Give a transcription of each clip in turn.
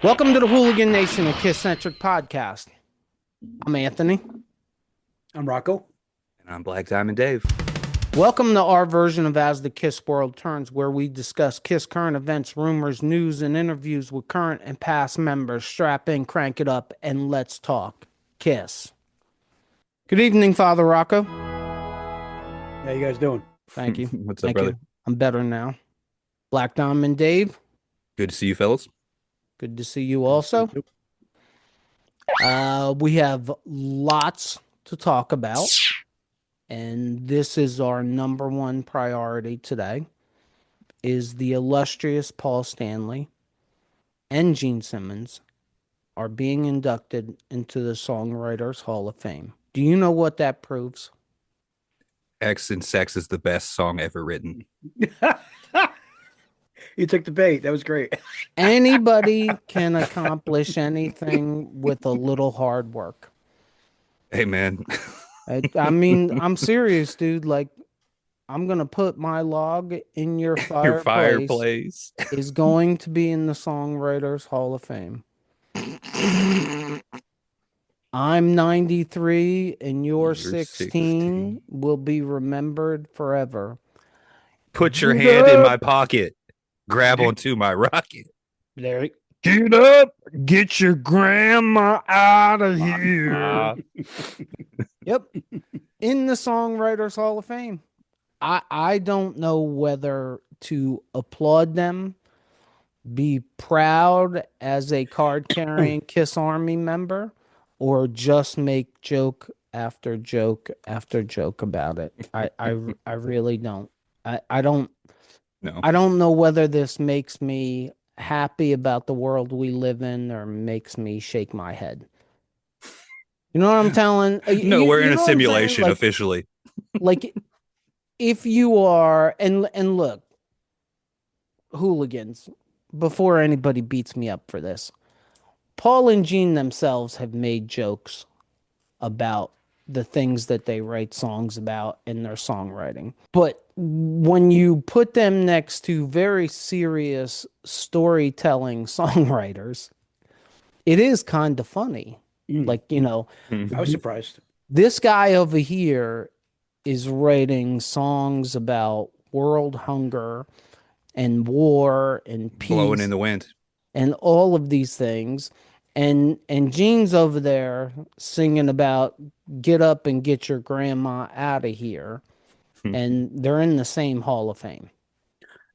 Welcome to the Hooligan Nation, a KISS-Centric podcast. I'm Anthony. I'm Rocco. And I'm Black Diamond Dave. Welcome to our version of As the KISS World Turns, where we discuss KISS current events, rumors, news, and interviews with current and past members. Strap in, crank it up, and let's talk KISS. Good evening, Father Rocco. How you guys doing? Thank you. What's up, Thank brother? you. I'm better now. Black Diamond Dave. Good to see you, fellas. Good to see you also. We have lots to talk about, and this is our number one priority today, is the illustrious Paul Stanley and Gene Simmons are being inducted into the Songwriters Hall of Fame. Do you know what that proves? X and Sex is the best song ever written. You took the bait. That was great. Anybody can accomplish anything with a little hard work. Hey, man. I mean, I'm serious, dude. Like, I'm going to put my log in your fireplace. Your fireplace is going to be in the Songwriters Hall of Fame. I'm 93 and you're 16 will be remembered forever. Put your hand in my pocket. Grab onto my rocket. There. Get up. Get your grandma out of here. Yep. In the Songwriters Hall of Fame. I don't know whether to applaud them, be proud as a card-carrying KISS Army member, or just make joke after joke after joke about it. I really don't. I don't know whether this makes me happy about the world we live in or makes me shake my head. You know what I'm telling? No, we're in a simulation officially. Like, if you are, and look, Hooligans, before anybody beats me up for this, Paul and Gene themselves have made jokes about the things that they write songs about in their songwriting. But when you put them next to very serious storytelling songwriters, it is kind of funny. Like, you know, I was surprised. This guy over here is writing songs about world hunger and war and peace. Blowing in the wind. And all of these things. And Gene's over there singing about get up and get your grandma out of here. And they're in the same Hall of Fame.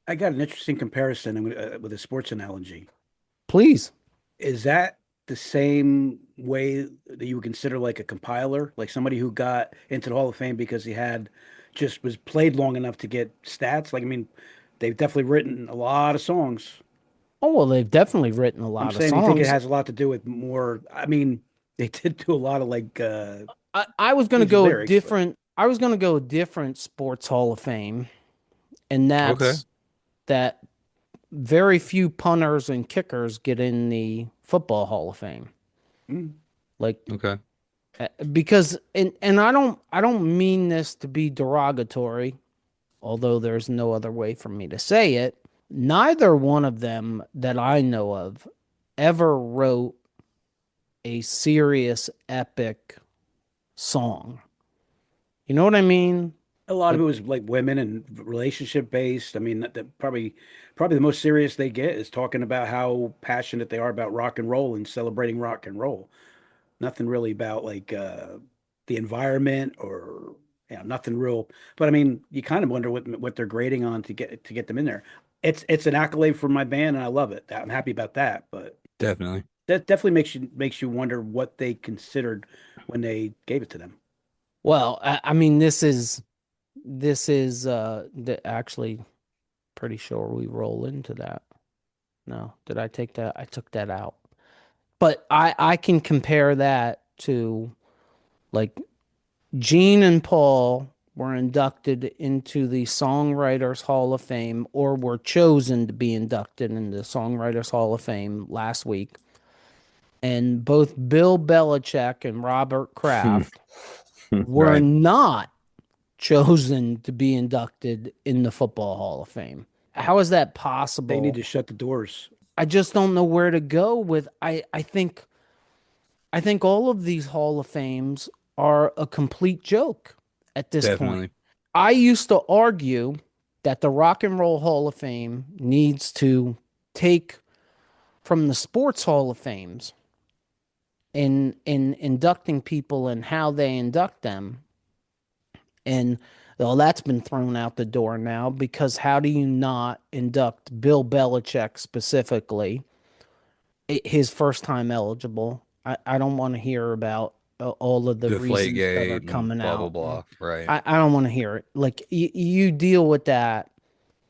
I got an interesting comparison with a sports analogy. Please. Is that the same way that you would consider like a compiler, like somebody who got into the Hall of Fame because he had just was played long enough to get stats? Like, I mean, they've definitely written a lot of songs. Oh, well, they've definitely written a lot of songs. You think it has a lot to do with more? I mean, they did do a lot of like. I was going to go lyrics, different. But... I was going to go a different sports Hall of Fame, and that's that very few punters and kickers get in the football Hall of Fame. Like, because and I don't mean this to be derogatory, although there's no other way for me to say it. Neither one of them that I know of ever wrote a serious epic song. You know what I mean? A lot of it was like women and relationship based. I mean, probably the most serious they get is talking about how passionate they are about rock and roll and celebrating rock and roll. Nothing really about like the environment or nothing real. But I mean, you kind of wonder what they're grading on to get them in there. It's an accolade for my band, and I love it. I'm happy about that. But definitely, that definitely makes you wonder what they considered when they gave it to them. Well, I mean, this is actually pretty sure we roll into that. No, did I take that? I took that out. But I can compare that to like Gene and Paul were inducted into the Songwriters Hall of Fame, or were chosen to be inducted into the Songwriters Hall of Fame last week. And both Bill Belichick and Robert Kraft were not chosen to be inducted in the Football Hall of Fame. How is that possible? They need to shut the doors. I just don't know where to go with. I think all of these Hall of Fames are a complete joke at this point. Definitely. I used to argue that the Rock and Roll Hall of Fame needs to take from the Sports Hall of Fames in inducting people and how they induct them. And well, that's been thrown out the door now because how do you not induct Bill Belichick specifically, his first time eligible? I don't want to hear about all of the Deflate reasons that are gate and coming blah blah out. blah. Right. I don't want to hear it. Like you deal with that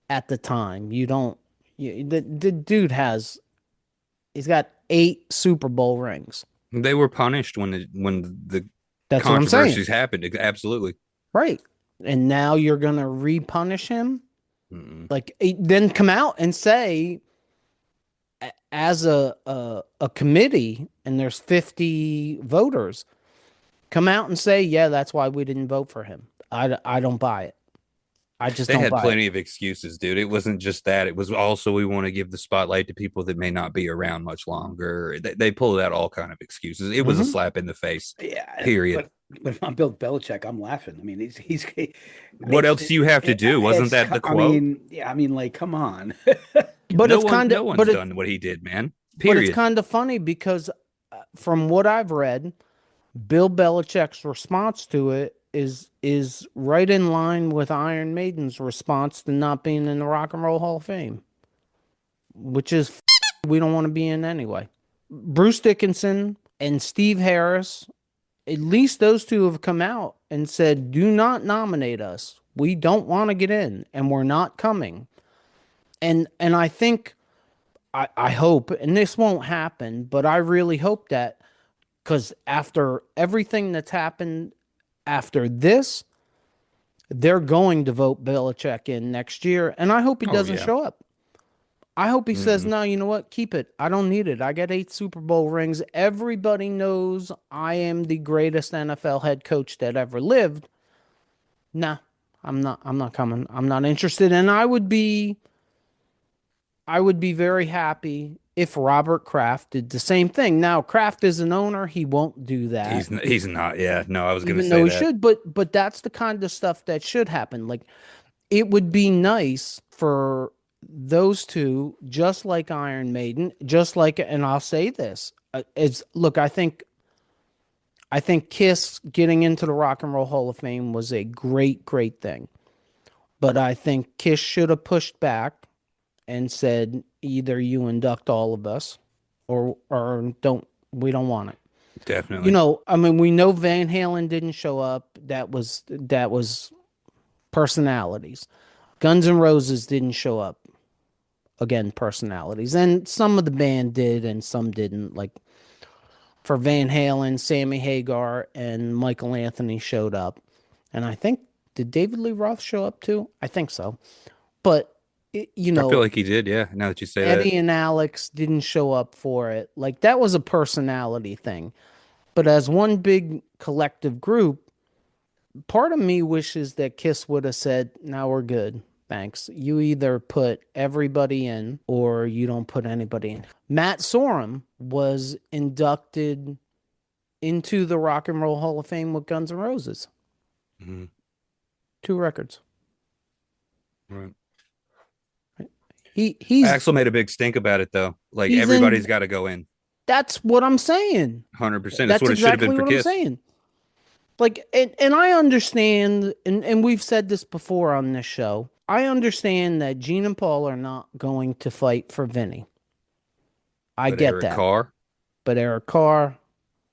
at the time. You don't. The dude he's got 8 Super Bowl rings. They were punished when the That's what I'm saying. controversies happened. Absolutely. Right. And now you're gonna repunish him. Mm-mm. Like then come out and say as a committee and there's 50 voters, come out and say, yeah, that's why we didn't vote for him. I don't buy it. I just They don't had buy plenty it. of excuses, dude. It wasn't just that. It was also we want to give the spotlight to people that may not be around much longer. They pulled out all kind of excuses. It was a Mhm. slap in the face. Yeah, Period. but if I'm Bill Belichick, I'm laughing. I mean, What else do you have to do? Wasn't that the quote? I mean, yeah, I mean, like, come on. But it's kind no of one's done what he did, man. but it's Period. kind of funny because from what I've read, Bill Belichick's response to it is right in line with Iron Maiden's response to not being in the Rock and Roll Hall of Fame, which is we don't want to be in anyway. Bruce Dickinson and Steve Harris, at least those two have come out and said, "Do not nominate us. We don't want to get in, and we're not coming." And I think I hope, and this won't happen, but I really hope that because after everything that's happened after this, they're going to vote Belichick in next year, and I hope he Oh, doesn't yeah. show up. I hope he says, Mm-mm. no, you know what? Keep it. I don't need it. I got 8 Super Bowl rings. Everybody knows I am the greatest NFL head coach that ever lived. Nah, I'm not coming. I'm not interested. And I would be very happy if Robert Kraft did the same thing. Now, Kraft is an owner. He won't do that. He's not. Yeah. No, I was gonna Even say though he that. should, but that's the kind of stuff that should happen. Like it would be nice for those two, just like Iron Maiden, just like, and I'll say this: it's look, I think Kiss getting into the Rock and Roll Hall of Fame was a great thing, but I think Kiss should have pushed back and said either you induct all of us, or don't. We don't want it. You Definitely. know, I mean, we know Van Halen didn't show up. That was personalities. Guns N' Roses didn't show up. Again, personalities. And some of the band did and some didn't. Like for Van Halen, Sammy Hagar and Michael Anthony showed up. And I think, did David Lee Roth show up too? I think so. But, you I feel know, like he did. Yeah. Now that you say that. Eddie and Alex didn't show up for it. Like that was a personality thing. But as one big collective group, part of me wishes that Kiss would have said, "Now we're good. Thanks. You either put everybody in or you don't put anybody in." Matt Sorum was inducted into the Rock and Roll Hall of Fame with Guns N' Roses. Mhm. 2 records. Right. He's Axel made a big stink about it though. Like he's in. everybody's got to go in. That's what I'm saying. 100%. That's That's what it should have exactly been for what I'm Kiss. saying. Like, and I understand, and we've said this before on this show. I understand that Gene and Paul are not going to fight for Vinny. I But get Eric that. Carr. But Eric Carr,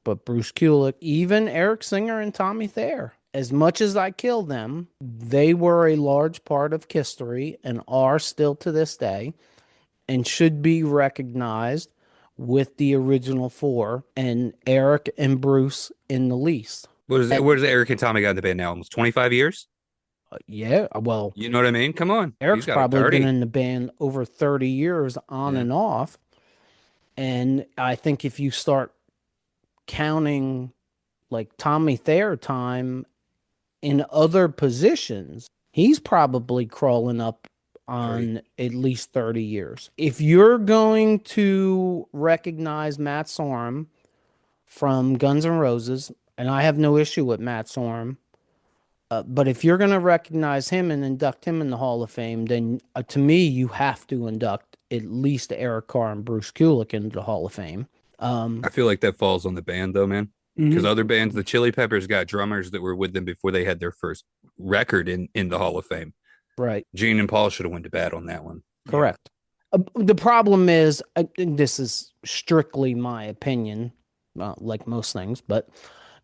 but Bruce Kulick, even Eric Singer and Tommy Thayer. As much as I kill them, they were a large part of history and are still to this day and should be recognized with the original 4 and Eric and Bruce in the least. Where's Eric and Tommy got in the band now? Almost 25 years? Yeah, well, You know what I mean? Come on. Eric's He's got a probably been 30. in the band over 30 years on Yeah. and off. And I think if you start counting like Tommy Thayer time in other positions, he's probably crawling up on at least 30 years. If you're going to recognize Matt Sorum from Guns N' Roses, and I have no issue with Matt Sorum, but if you're going to recognize him and induct him in the Hall of Fame, then to me, you have to induct at least Eric Carr and Bruce Kulick into the Hall of Fame. I feel like that falls on the band, though, man. Because other bands, the Chili Peppers got drummers that were with them before they had their first record in the Hall of Fame. Right. Gene and Paul should have went to bat on that one. Correct. The problem is, and this is strictly my opinion, like most things, but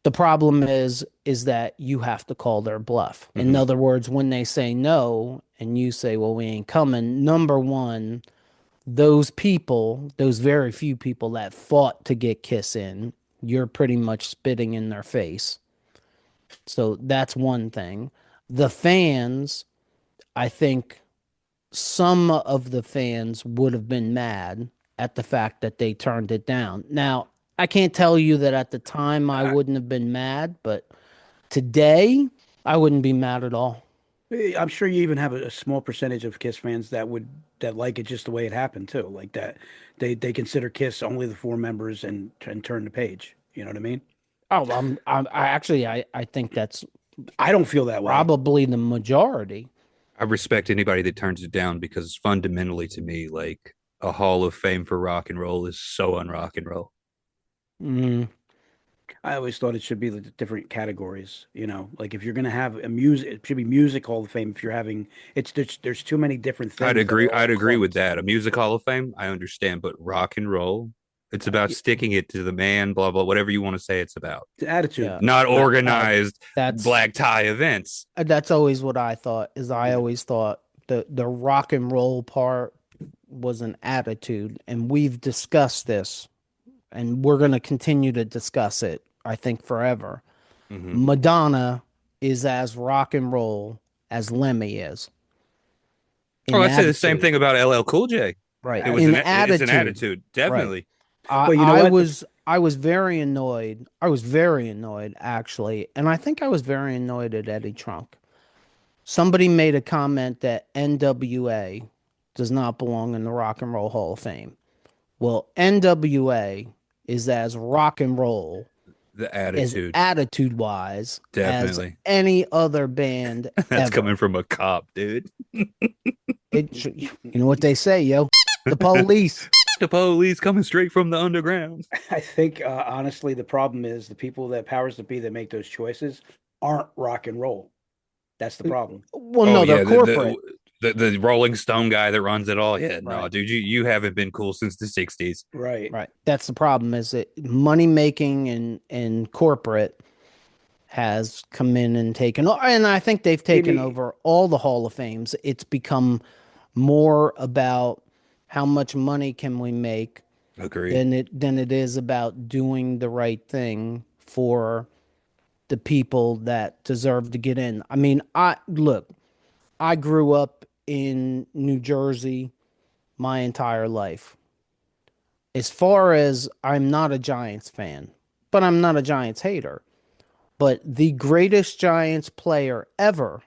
the problem is that you have to call their bluff. In other words, when they say no and you say, well, we ain't coming, number one, those people, those very few people that fought to get KISS in, you're pretty much spitting in their face. So that's one thing. The fans, I think some of the fans would have been mad at the fact that they turned it down. Now, I can't tell you that at the time I wouldn't have been mad, but today I wouldn't be mad at all. I'm sure you even have a small percentage of KISS fans that like it just the way it happened too. Like that they consider KISS only the 4 members and turn the page. You know what I mean? Oh, I think that's I don't feel that way. probably the majority. I respect anybody that turns it down because fundamentally to me, like a Hall of Fame for rock and roll is so un-rock and roll. I always thought it should be the different categories, you know, like if you're going to have a music, it should be Music Hall of Fame. If you're having, there's too many different things. I'd agree with that. A Music Hall of Fame, I understand, but rock and roll, it's about sticking it to the man, blah, blah, whatever you want to say it's about. The attitude. Not organized That's black tie events. That's always what I thought, is I always thought the rock and roll part was an attitude, and we've discussed this, and we're going to continue to discuss it, I think, forever. Madonna is as rock and roll as Lemmy is. I'd say the same thing about LL Cool J. Right. It's an attitude, definitely. Right. I was very annoyed. I was very annoyed, actually, and I think I was very annoyed at Eddie Trunk. Somebody made a comment that NWA does not belong in the Rock and Roll Hall of Fame. Well, NWA is as rock and roll, the attitude, attitude-wise, definitely, as any other band. That's ever. Coming from a cop, dude. You know what they say, yo? The police. The police coming straight from the underground. I think, honestly, the problem is the people that powers that be that make those choices aren't rock and roll. That's the problem. Well, no, they're corporate. The Rolling Stone guy that runs it all. Yeah, no, Right. dude, you haven't been cool since the 60s. Right. That's the problem, is that money making and corporate has come in and taken, and I think they've taken over all the Hall of Fames. It's become more about how much money can we make than it is about doing the right thing for the people that deserve to get in. I mean, I grew up in New Jersey my entire life. As far as, I'm not a Giants fan, but I'm not a Giants hater. But the greatest Giants player ever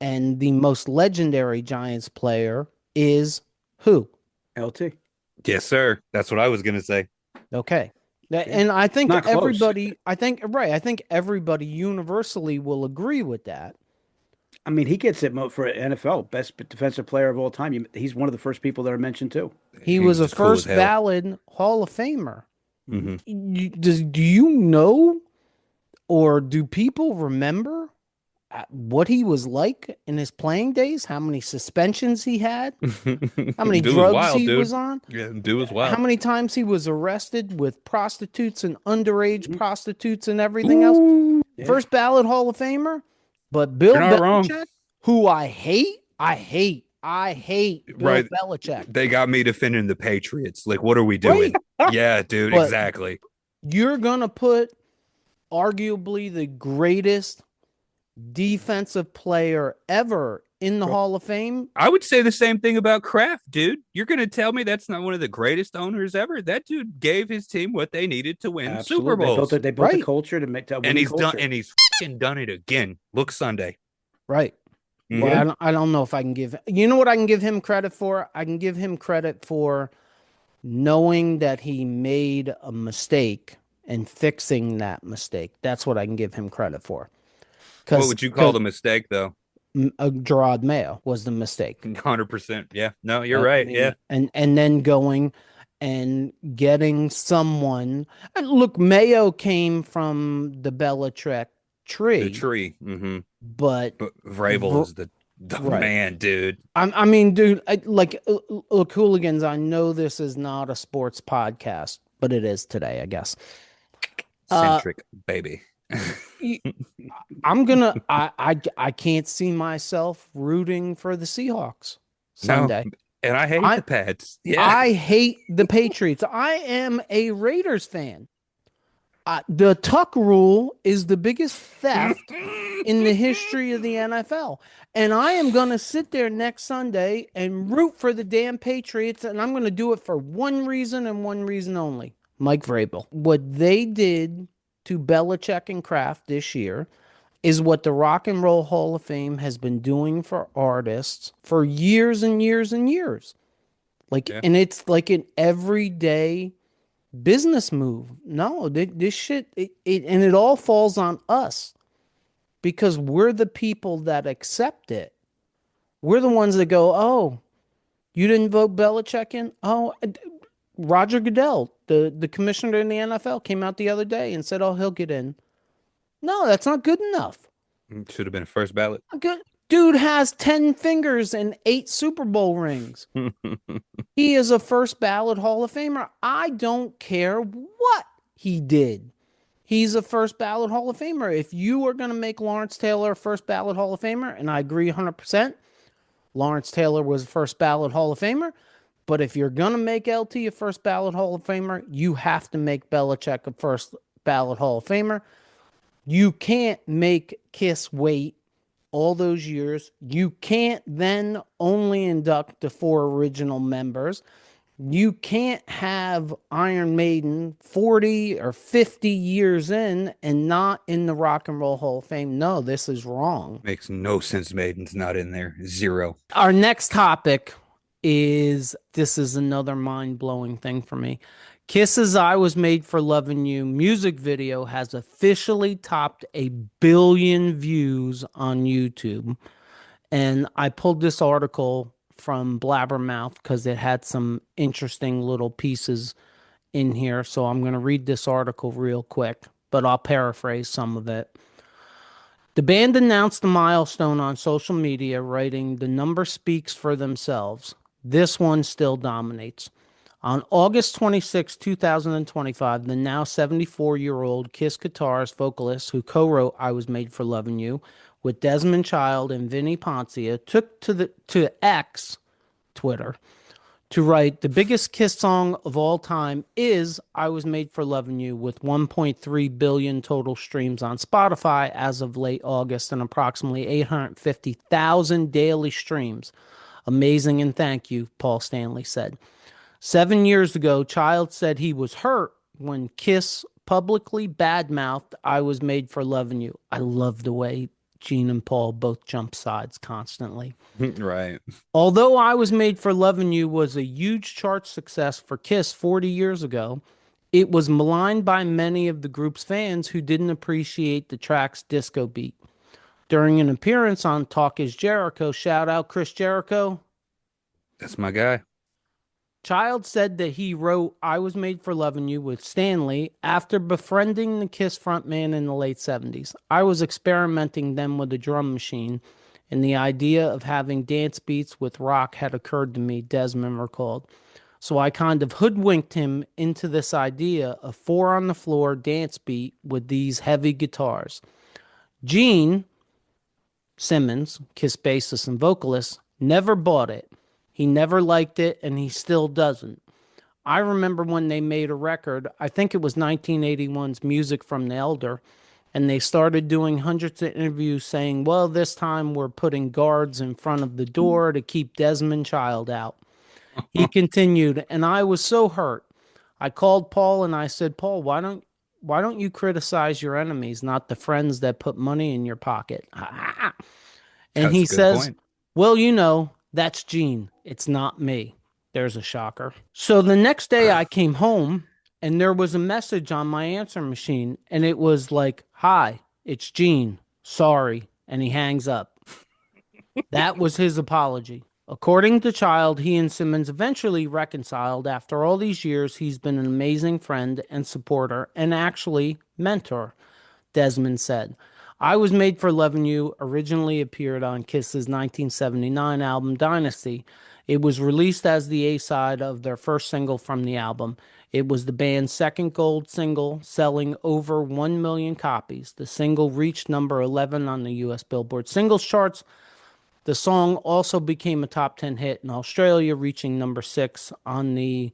and the most legendary Giants player is who? LT. Yes, sir. That's what I was going to say. Okay. And I think Not close. everybody, I think everybody universally will agree with that. I mean, he gets it for NFL best defensive player of all time. He's one of the first people that are mentioned too. He was a first ballot Hall of Famer. Do you know, or do people remember what he was like in his playing days? How many suspensions he had? How many drugs he was on? Yeah, dude was wild. How many times he was arrested with prostitutes and underage prostitutes and everything else? Yeah. First ballot Hall of Famer. But Bill Belichick, who I hate Bill Belichick. They got me defending the Patriots. Like, what are we doing? Right? Yeah, dude, but exactly. You're going to put arguably the greatest defensive player ever in the Hall of Fame? I would say the same thing about Kraft, dude. You're going to tell me that's not one of the greatest owners ever? That dude gave his team what they needed to win Super Bowls. They built a culture to make that. And he's done. And he's fucking done it again. Look Sunday. Right. Well, Mhm. I don't know if I can give, you know what I can give him credit for? I can give him credit for knowing that he made a mistake and fixing that mistake. That's what I can give him credit for. What Because would you call the mistake though? Gerard Mayo was the mistake. 100%. Yeah. No, you're I right. Yeah. mean, and then going and getting someone. And look, Mayo came from the Belichick The tree, tree. Hmm. but But Vrabel Ver- is the right. man, dude. I mean, dude, look, Hooligans. I know this is not a sports podcast, but it is today, I guess. Uh, Centric, baby. y- I'm gonna. I can't see myself rooting for the Seahawks No, Sunday. and I hate I the Pats. Yeah. I hate the Patriots. I am a Raiders fan. The Tuck rule is the biggest theft in the history of the NFL. And I am going to sit there next Sunday and root for the damn Patriots. And I'm going to do it for one reason and one reason only: Mike Vrabel. What they did to Belichick and Kraft this year is what the Rock and Roll Hall of Fame has been doing for artists for years and years and years. Like, Yeah. and it's like an everyday business move. No, this shit, and it all falls on us because we're the people that accept it. We're the ones that go, oh, you didn't vote Belichick in? Oh, Roger Goodell, the commissioner in the NFL, came out the other day and said, oh, he'll get in. No, that's not good enough. Should have been a first ballot. Good. Dude has 10 fingers and 8 Super Bowl rings. He is a first ballot Hall of Famer. I don't care what he did. He's a first ballot Hall of Famer. If you are going to make Lawrence Taylor a first ballot Hall of Famer, and I agree 100%, Lawrence Taylor was a first ballot Hall of Famer. But if you're going to make LT a first ballot Hall of Famer, you have to make Belichick a first ballot Hall of Famer. You can't make Kiss wait all those years. You can't then only induct the 4 original members. You can't have Iron Maiden 40 or 50 years in and not in the Rock and Roll Hall of Fame. No, this is wrong. Makes no sense. Maiden's not in there. Zero. Our next topic is, this is another mind-blowing thing for me. Kiss's I Was Made for Lovin' You music video has officially topped 1 billion views on YouTube. And I pulled this article from Blabbermouth because it had some interesting little pieces in here. So I'm going to read this article real quick, but I'll paraphrase some of it. The band announced the milestone on social media, writing, "The number speaks for themselves. This one still dominates." On August 26, 2025, the now 74-year-old KISS guitarist vocalist who co-wrote I Was Made for Lovin' You with Desmond Child and Vinnie Poncia took to X, Twitter, to write, "The biggest KISS song of all time is I Was Made for Lovin' You," with 1.3 billion total streams on Spotify as of late August and approximately 850,000 daily streams. "Amazing and thank you," Paul Stanley said. 7 years ago, Child said he was hurt when KISS publicly badmouthed I Was Made for Lovin' You. I love the way Gene and Paul both jump sides constantly. Right. Although I Was Made for Lovin' You was a huge chart success for KISS 40 years ago, it was maligned by many of the group's fans who didn't appreciate the track's disco beat. During an appearance on Talk Is Jericho, shout out Chris Jericho, That's my guy. Child said that he wrote I Was Made for Lovin' You with Stanley after befriending the KISS frontman in the late 70s. "I was experimenting then with a drum machine, and the idea of having dance beats with rock had occurred to me," Desmond recalled. "So I kind of hoodwinked him into this idea of 4 on the floor dance beat with these heavy guitars." Gene Simmons, KISS bassist and vocalist, never bought it. He never liked it, and he still doesn't. "I remember when they made a record, I think it was 1981's Music from the Elder, and they started doing hundreds of interviews saying, well, this time we're putting guards in front of the door to keep Desmond Child out." He continued, "And I was so hurt. I called Paul and I said, Paul, why don't you criticize your enemies, not the friends that put money in your pocket?" And That's he a good says, point. well, that's Gene. It's not me. There's a shocker. So the next day I came home and there was a message on my answer machine and it was like, hi, it's Gene. Sorry. And he hangs up. That was his apology. According to Child, he and Simmons eventually reconciled. After all these years, he's been an amazing friend and supporter and actually mentor, Desmond said. I Was Made for Lovin You originally appeared on KISS's 1979 album Dynasty. It was released as the A-side of their first single from the album. It was the band's second gold single, selling over 1 million copies. The single reached number 11 on the US Billboard Singles Charts. The song also became a top 10 hit in Australia, reaching number 6 on the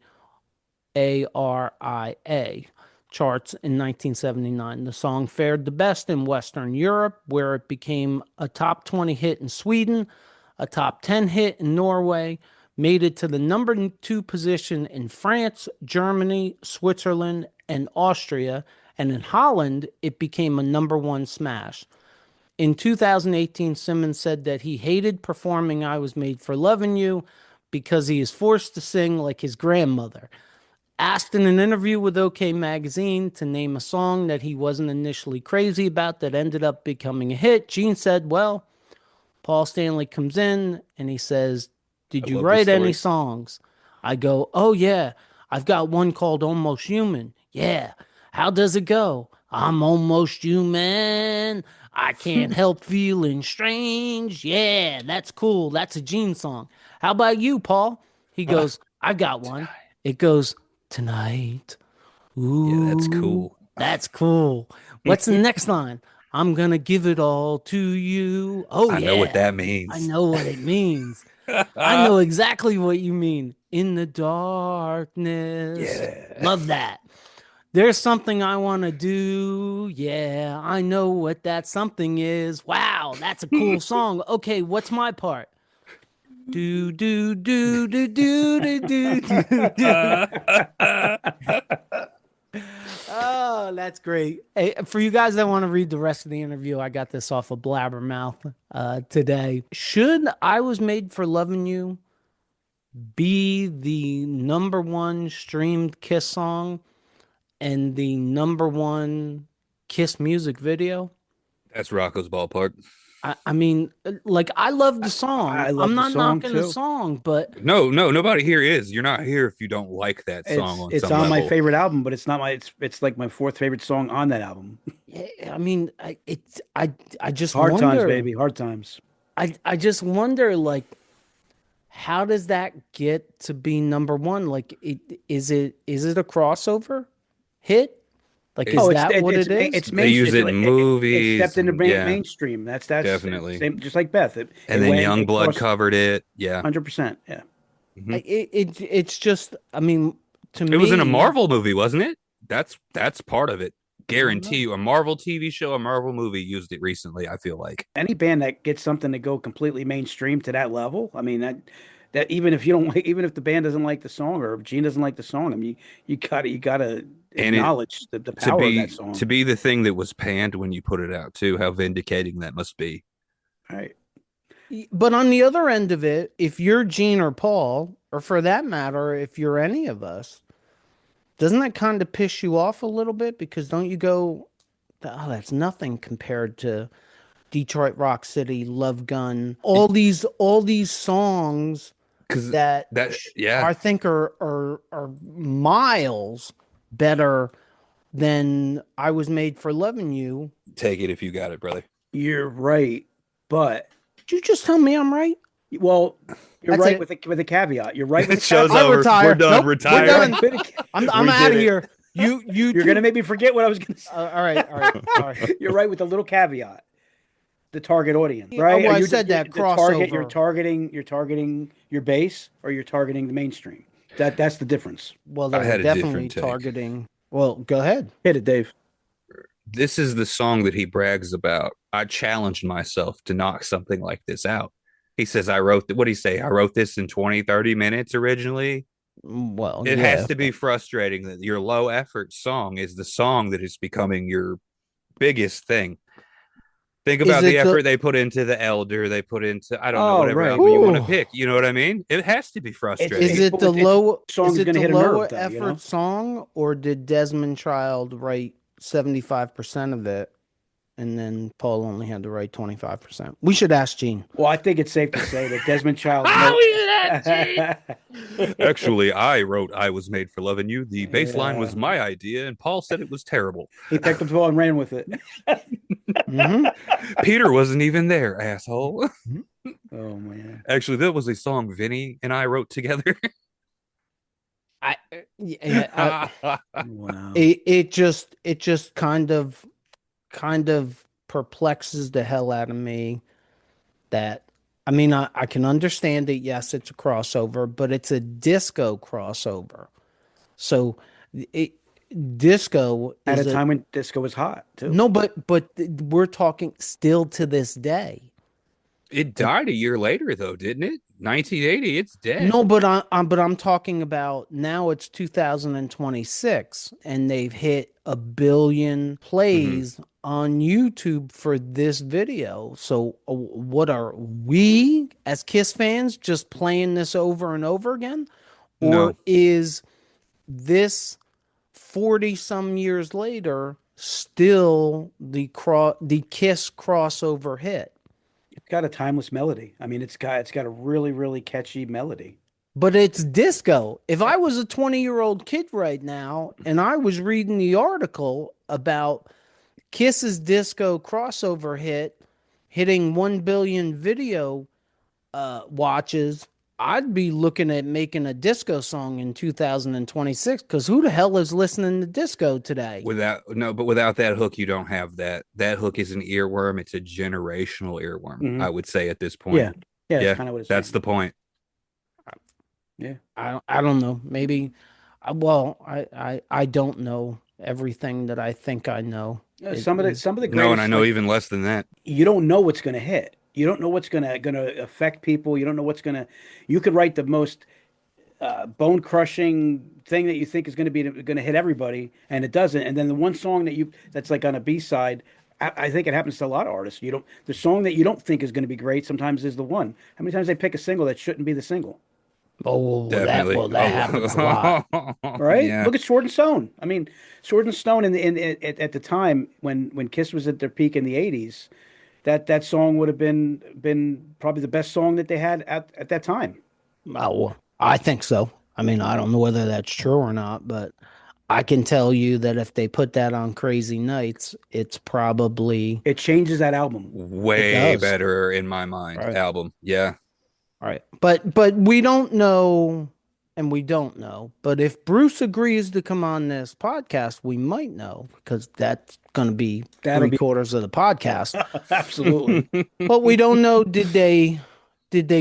ARIA charts in 1979. The song fared the best in Western Europe, where it became a top 20 hit in Sweden, a top 10 hit in Norway, made it to the number 2 position in France, Germany, Switzerland, and Austria, and in Holland, it became a number 1 smash. In 2018, Simmons said that he hated performing I Was Made for Lovin' You because he is forced to sing like his grandmother. Asked in an interview with OK Magazine to name a song that he wasn't initially crazy about that ended up becoming a hit, Gene said, well, Paul Stanley comes in and he says, did you write any songs? I go, oh yeah, I've got one called Almost Human. Yeah. How does it go? I'm almost human. I can't help feeling strange. Yeah, that's cool. That's a Gene song. How about you, Paul? He goes, I've got one. It goes, tonight. Ooh, Yeah, that's cool. That's cool. What's the next line? I'm gonna give it all to you. Oh, I know what that means. I know what it means. I know exactly what you mean. In the darkness. Yeah. Love that. There's something I want to do. Yeah, I know what that something is. Wow, that's a cool song. Okay, what's my part? Do do do do do do do do do. Oh, that's great. Hey, for you guys that want to read the rest of the interview, I got this off of Blabbermouth today. Should I Was Made for Lovin' You be the number 1 streamed Kiss song and the number 1 Kiss music video? That's Rocco's ballpark. I mean, like, I love the song. I love I'm the not song, knocking the too. song, but No, nobody here is. You're not here if you don't like that song on It's some on level. my favorite album, but it's not my it's like my 4th favorite song on that album. yeah, I mean, I just Hard wonder, times, baby, hard times. I just wonder, like, how does that get to be number 1? Like, is it a crossover hit? Like, is that what it is? It's They use it in movies. It stepped into yeah, mainstream. That's definitely. same, just like Beth. And then Youngblood covered it. Yeah. 100%. Yeah. Mhm. It's just, I mean, to me, It was in a Marvel movie, wasn't it? That's part of it. Guarantee you, a Marvel TV show, a Marvel movie used it recently. I feel like Any band that gets something to go completely mainstream to that level, I mean that even if you don't like, even if the band doesn't like the song or if Gene doesn't like the song, I mean you gotta And acknowledge the to power of be that song. to be the thing that was panned when you put it out too. How vindicating that must be. Right. but on the other end of it, if you're Gene or Paul, or for that matter, if you're any of us, doesn't that kind of piss you off a little bit? Because don't you go, oh, that's nothing compared to Detroit Rock City, Love Gun, all these songs Because that yeah, I think are miles better than I Was Made for Loving You. take it if you got it, brother. You're right, but Did you just tell me I'm right? well, you're That's right it. with a caveat. You're right with It shows I over. retire. We're done. Nope, we're Retire. done. I'm We out did of it. here. You're gonna make me forget what I was gonna say. all right. You're right with a little caveat. The target audience, right? Well, Are I you said that You're crossover. targeting your base, or you're targeting the mainstream. That's the difference. Well, I they're had a definitely different take. targeting. Well, go ahead. Hit it, Dave. This is the song that he brags about. I challenged myself to knock something like this out. He says, what did he say? I wrote this in 20, 30 minutes originally. Well, It yeah. has to be frustrating that your low effort song is the song that is becoming your biggest thing. Think Is about the it effort they put into the elder. They put into, I don't know, Oh, whatever right. album you want to Ooh. pick. You know what I mean? It has to be Is frustrating. it the It's low? song Is is it going to the hit a lower nerve, though. You effort know. song, or did Desmond Child write 75% of it, and then Paul only had to write 25%? We should ask Gene. Well, I think it's safe to say that Desmond Child Ah, no. we should ask Gene. Actually, I wrote I Was Made for Loving You. The bass line Yeah. was my idea, and Paul said it was terrible. He picked up the ball and ran with it. Mhm. Peter wasn't even there, asshole. Oh man. Actually, that was a song Vinny and I wrote together. I yeah, Wow. it just kind of perplexes the hell out of me that I mean I can understand it. Yes, it's a crossover, but it's a disco crossover. So it disco At a is a time when disco was hot too. no, but we're talking still to this day. It Like died a year later, though, didn't it? 1980, it's dead. no, but I'm talking about now it's 2026 and they've hit 1 billion Mhm. plays on YouTube for this video. So what are we as Kiss fans just playing this over and over again? Or No, is this 40 some years later still the Kiss crossover hit? It's got a timeless melody. I mean, it's got a really really catchy melody. But it's disco. If I was a 20-year-old kid right now and I was reading the article about Kiss's disco crossover hit hitting 1 billion video watches, I'd be looking at making a disco song in 2026 because who the hell is listening to disco today? without that hook, you don't have that. That hook is an earworm. It's a generational earworm, Hmm. I would say at this point. Yeah, yeah, that's Yeah, kind of what it's that's saying. the point. Yeah, I don't know. Maybe, well, I don't know everything that I think I know. It is some of the No, and I greatest know like even less than that. you don't know what's going to hit. You don't know what's gonna affect people. You don't know what's gonna. You could write the most bone crushing thing that you think is going to hit everybody, and it doesn't. And then the one song that's like on a B side. I think it happens to a lot of artists. You don't the song that you don't think is going to be great sometimes is the one. How many times they pick a single that shouldn't be the single? Definitely. that happens a lot. Right? Yeah. Look at Sword and Stone. I mean, Sword and Stone at the time when Kiss was at their peak in the '80s, that song would have been probably the best song that they had at that time. Well, I think so. I mean, I don't know whether that's true or not, but I can tell you that if they put that on Crazy Nights, it's probably It changes that album. it Way does. better in my mind. Right. Album. Yeah. Right. But we don't know and we don't know. But if Bruce agrees to come on this podcast, we might know because that's going to be That'll three be quarters of the podcast. absolutely. But we don't know did they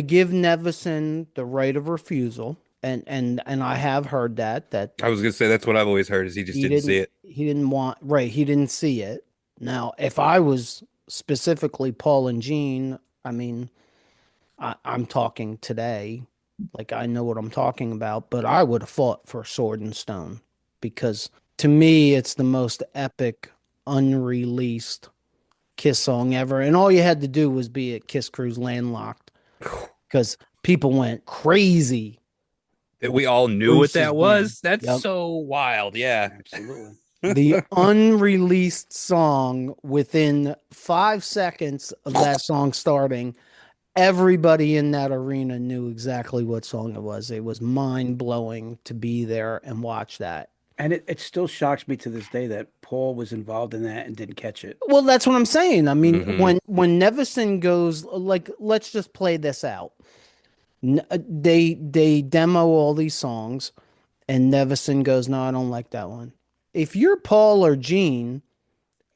give Nevison the right of refusal? And I have heard that I was gonna say that's what I've always heard is he just he didn't see didn't it. he didn't want right, he didn't see it. Now, if I was specifically Paul and Gene, I mean, I'm talking today, like I know what I'm talking about, but I would have fought for Sword and Stone because to me it's the most epic unreleased Kiss song ever. And all you had to do was be at Kiss Cruise Landlocked because people went crazy. We all knew what Bruce's that band. was. That's Yep. so wild. Yeah. Absolutely. The unreleased song within 5 seconds of that song starting, everybody in that arena knew exactly what song it was. It was mind blowing to be there and watch that. And it still shocks me to this day that Paul was involved in that and didn't catch it. Well, that's what I'm saying. I mean, Hmm. when Nevison goes like, let's just play this out. They demo all these songs, and Nevison goes, "No, I don't like that one." If you're Paul or Gene,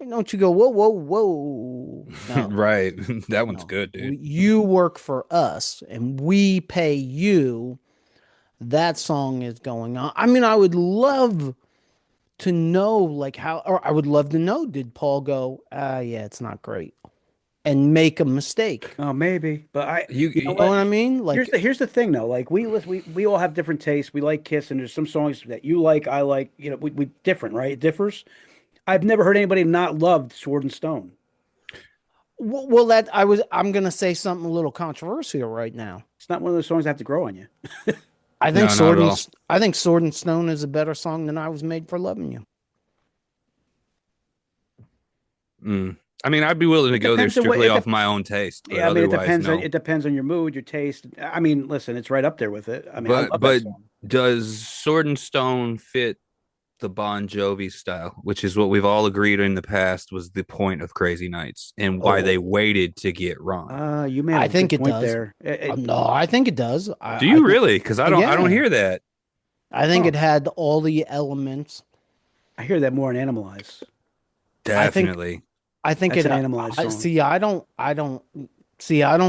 don't you go, "Whoa, whoa, whoa"? No, Right. That one's no. good, dude. You work for us, and we pay you. That song is going on. I mean, I would love to know, like how, or I would love to know, did Paul go, yeah, it's not great, and make a mistake? Oh, maybe, but You, you know You know what? what I mean? Like, Here's the thing though. Like we all have different tastes. We like Kiss, and there's some songs that you like, I like. You know, we different, right? It differs. I've never heard anybody not loved Sword and Stone. Well, I'm gonna say something a little controversial right now. It's not one of those songs that have to grow on you. I think No, not at all. I think Sword and Stone is a better song than I Was Made for Loving You. Mm. I mean, I'd be willing to It go there depends on what strictly off my own taste, but yeah, I mean, otherwise, no. it depends on your mood, your taste. I mean, listen, it's right up there with it. I mean, I love that But song. does Sword and Stone fit the Bon Jovi style, which is what we've all agreed in the past was the point of Crazy Nights and why they Oh, waited to get Ron? you may I have a good think it point does. there. No, I think it does. Do I you think, really? Because I don't yeah, hear that. I think Huh. it had all the elements. I hear that more in Animalize. I think Definitely. I think That's it. an Animalize song. See. I don't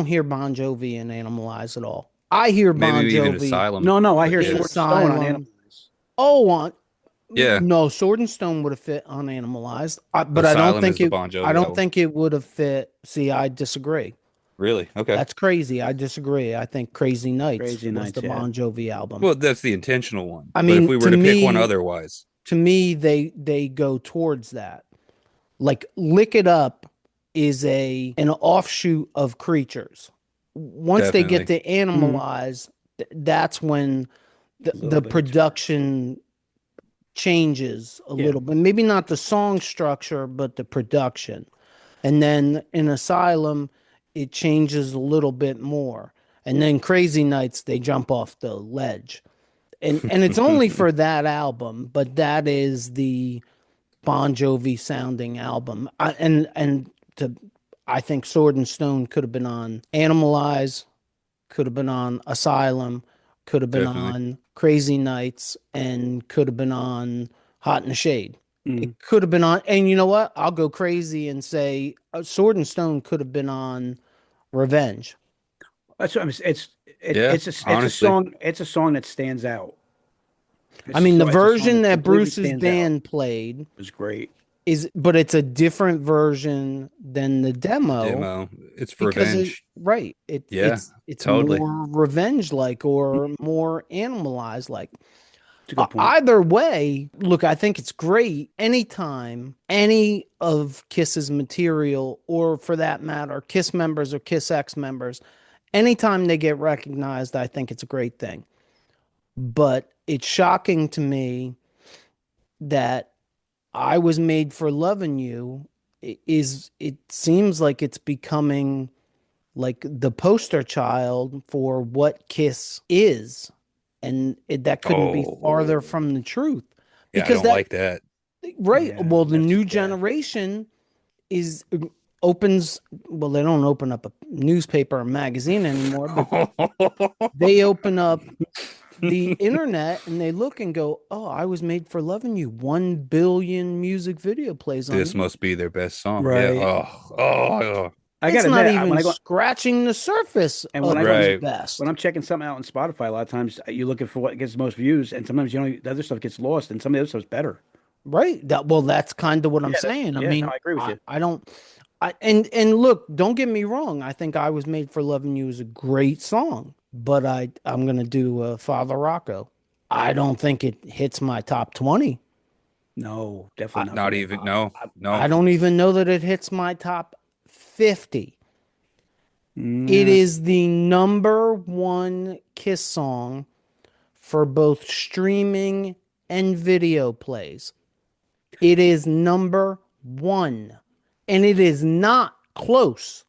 hear Bon Jovi in Animalize at all. I hear Maybe Bon even Jovi Asylum No, I for hear in Sword Kiss. and Stone on Asylum. Animalize. Oh, on Yeah. no, Sword and Stone would have fit on Animalized, but I don't Asylum is think the it. Bon I Jovi don't album. think it would have fit. See, I disagree. Really? Okay. That's crazy. I disagree. I think Crazy Nights Crazy was Nights, the yeah. Bon Jovi album. Well, that's the intentional one. I But if mean, we were to pick one otherwise, to me, they go towards that. Like Lick It Up is an offshoot of Creatures. Once they get definitely. to Animalize, that's when A little the bit. production changes a Yeah. little bit. Maybe not the song structure, but the production. And then in Asylum, it changes a little bit more. And then Crazy Nights, they jump off the ledge. And it's only for that album, but that is the Bon Jovi sounding album. I think Sword and Stone could have been on Animalize, could have been on Asylum, could have been Definitely. on Crazy Nights, and could have been on Hot in the Shade. Mm. It could have been on, and you know what? I'll go crazy and say Sword and Stone could have been on Revenge. That's what I'm, Yeah, it's a honestly. song that stands out. I mean, the It's a song version that that completely Bruce's stands out. band played It was great. but it's a different version than the demo Demo. It's for because revenge. Yeah, it's totally. more revenge like or more animalized like. It's a good point. Either way, look, I think it's great anytime any of Kiss's material, or for that matter, Kiss members or Kiss X members, anytime they get recognized, I think it's a great thing. But it's shocking to me that I Was Made for Loving You it seems like it's becoming like the poster child for what Kiss is. And that couldn't be farther Oh, from the truth. yeah, I Because don't that, like that. right, Yeah, well, the that's new yeah. generation is opens, well, they don't open up a newspaper or magazine anymore, but they open up the internet and they look and go, "Oh, I Was Made for Loving You." 1 billion music video plays on This YouTube. must be their best song. Yeah. Right. Oh. I It's gotta not admit, even scratching the surface and when of I go the Right. best. when I'm checking something out on Spotify, a lot of times you're looking for what gets the most views, and sometimes the other stuff gets lost, and some of the other stuff's better. Right. Well, that's kind of what I'm Yeah, saying. I no, mean, I agree with you. I don't and look, don't get me wrong. I think I Was Made for Loving You is a great song, but I'm gonna do Father Rocco. I don't think it hits my top 20. No, I, definitely not for Not me. even. No. I No. don't even know that it hits my top 50. It Yeah. is the number one Kiss song for both streaming and video plays. It is number one, and it is not close.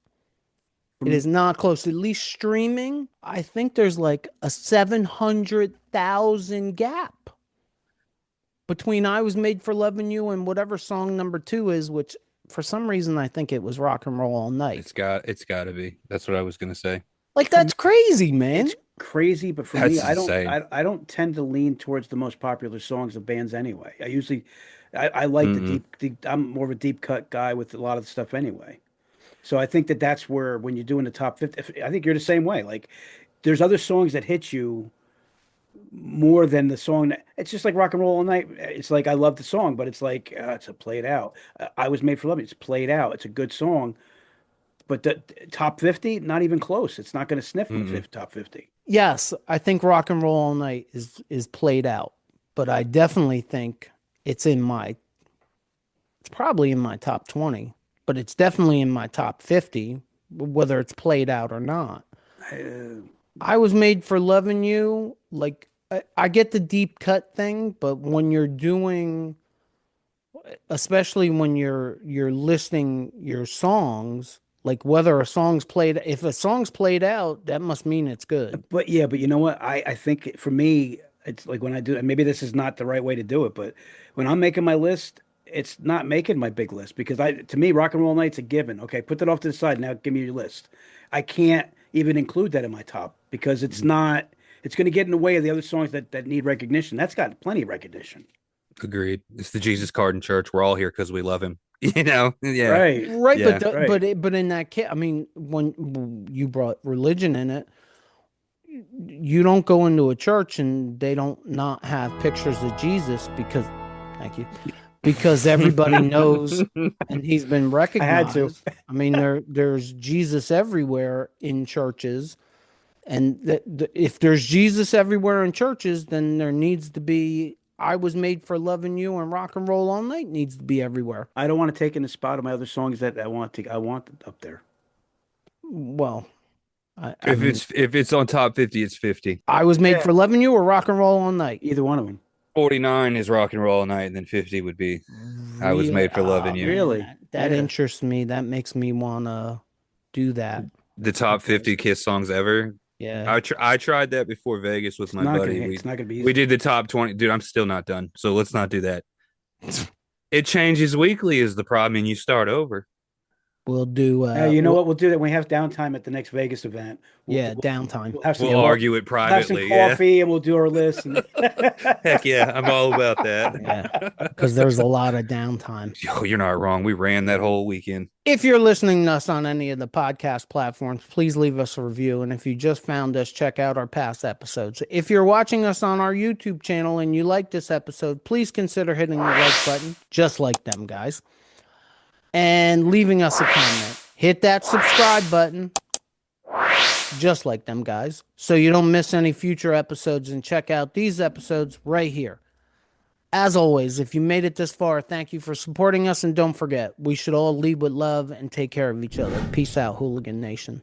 It is not close. At least streaming, I think there's like a 700,000 gap between I Was Made for Loving You and whatever song number two is, which for some reason I think it was Rock and Roll All Night. It's got to be. That's what I was gonna say. Like, For that's crazy, man. It's crazy, but for me, That's insane. I don't tend to lean towards the most popular songs of bands anyway. I like Mm-mm. I'm more of a deep cut guy with a lot of the stuff anyway. So I think that's where when you're doing the top 50, I think you're the same way. Like there's other songs that hit you more than the song that it's just like rock and roll all night. It's like I love the song, but it's like it's a played out. I Was Made for Love. It's played out. It's a good song, but the top 50, not even close. It's not going to sniff my Mm-mm. top 50. Yes, I think Rock and Roll All Night is played out, but I definitely think it's probably in my top 20. but it's definitely in my top 50, whether it's played out or not. I Was Made for Loving You. Like, I get the deep cut thing, but when you're doing, especially when you're listing your songs, like whether a song's played, if a song's played out, that must mean it's good. But yeah, but you know what? I think for me, it's like when I do, and maybe this is not the right way to do it, but when I'm making my list, it's not making my big list because to me, Rock and Roll Night's a given. Okay, put that off to the side. Now give me your list. I can't even include that in my top because it's not, it's going to get in the way of the other songs that need recognition. That's got plenty of recognition. Agreed. It's the Jesus card in church. We're all here because we love him. Yeah. Right. Right, Yeah. but in that case, I mean, when you brought religion in it, you don't go into a church and they don't not have pictures of Jesus because, thank you, because everybody knows and he's been recognized. to. I mean, there's Jesus everywhere in churches, and if there's Jesus everywhere in churches, then there needs to be I Was Made for Loving You and Rock and Roll All Night needs to be everywhere. I don't want to take in the spot of my other songs that I want up there. Well, I If mean, it's on top 50, it's 50. I Was Made for Loving You or Rock and Roll All Night. Either one of them. 49 is Rock and Roll All Night, and then 50 would be I Was Made for Loving You. Really? That Yeah. interests me. That makes me want to do that. The top 50 Kiss songs ever. Yeah. I tried that before Vegas with my buddy. It's not gonna be easy. We did the top 20. Dude, I'm still not done. So let's not do that. It changes weekly is the problem, and you start over. We'll do. You know what? We'll do that when we have downtime at the next Vegas event. Downtime. We'll have some We'll argue it we'll have some privately. Yeah. coffee and we'll do our list. And Heck yeah. I'm all about that. Yeah, because there's a lot of downtime. Yo, you're not wrong. We ran that whole weekend. If you're listening to us on any of the podcast platforms, please leave us a review. And if you just found us, check out our past episodes. If you're watching us on our YouTube channel and you like this episode, please consider hitting the like button, just like them guys, and leaving us a comment. Hit that subscribe button, just like them guys, so you don't miss any future episodes, and check out these episodes right here. As always, if you made it this far, thank you for supporting us, and don't forget, we should all lead with love and take care of each other. Peace out, Hooligan Nation.